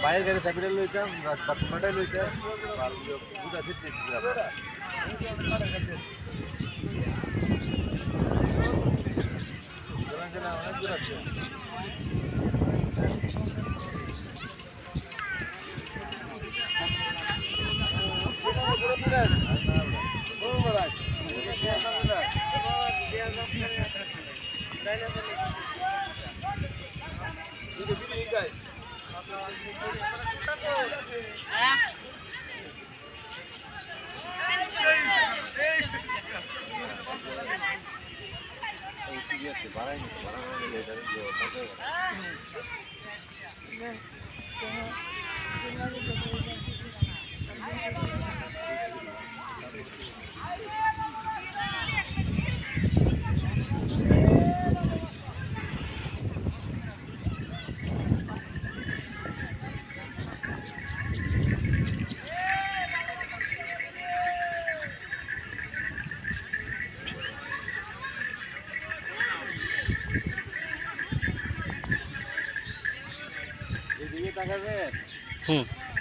বাইরের গাড়ি ক্যাপিটাল লইতাম বাথরুমটাই লইতাম বুঝা ফিরতে অনেক দূর আছে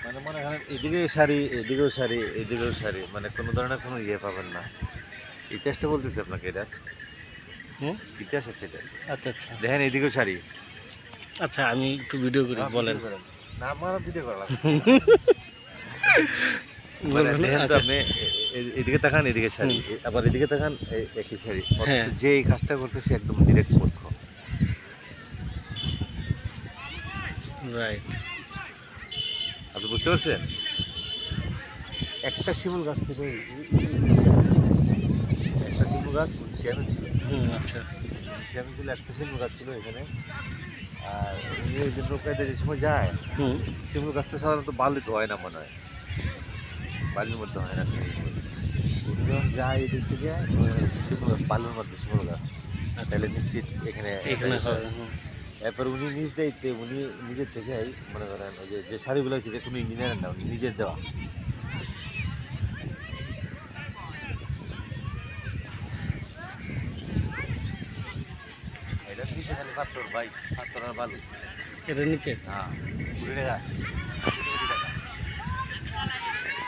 মানে মনে হয় এদিকেও সারি এদিকেও সারি এদিকেও সারি মানে কোনো ধরনের কোনো ইয়ে পাবেন না। ইতিহাসটা বলতেছি আপনাকে এটা ইতিহাস আছে এটা। আচ্ছা আচ্ছা দেখেন এদিকেও সারি। আচ্ছা আমি একটু ভিডিও করি বলেন। না আমার ভিডিও করা আচ্ছা। আপনি এদিকে তাকান এদিকে সারি আবার এদিকে তাকান একই সারি। যে এই কাজটা করতে সে একদম ডিরেক্ট মূর্খ। রাইট আপনি বুঝতে পারছেন? একটা শিমুল গাছ ছিল একটা শিমুল গাছ চেয়ারম্যান ছিল। আচ্ছা চেয়ারম্যান ছিল একটা শিমুল গাছ ছিল এখানে। আর এই যে নৌকাতে যে সময় যায় শিমুল গাছটা সাধারণত বালিতে হয় না মনে হয়, বালির মধ্যে হয় না। উনি যখন যায় এদিক থেকে শিমুল গাছ বালির মধ্যে শিমুল গাছ তাহলে নিশ্চিত এখানে এখানে হবে। এরপর উনি নিজ দায়িত্বে উনি নিজের থেকেই মনে করেন ওই যে শাড়িগুলো আছে কোনো ইঞ্জিনিয়ার না, উনি নিজের দেওয়া। এটার নিচে খালি পাথর ভাই, পাথর আর বালু। এটার নিচে হ্যাঁ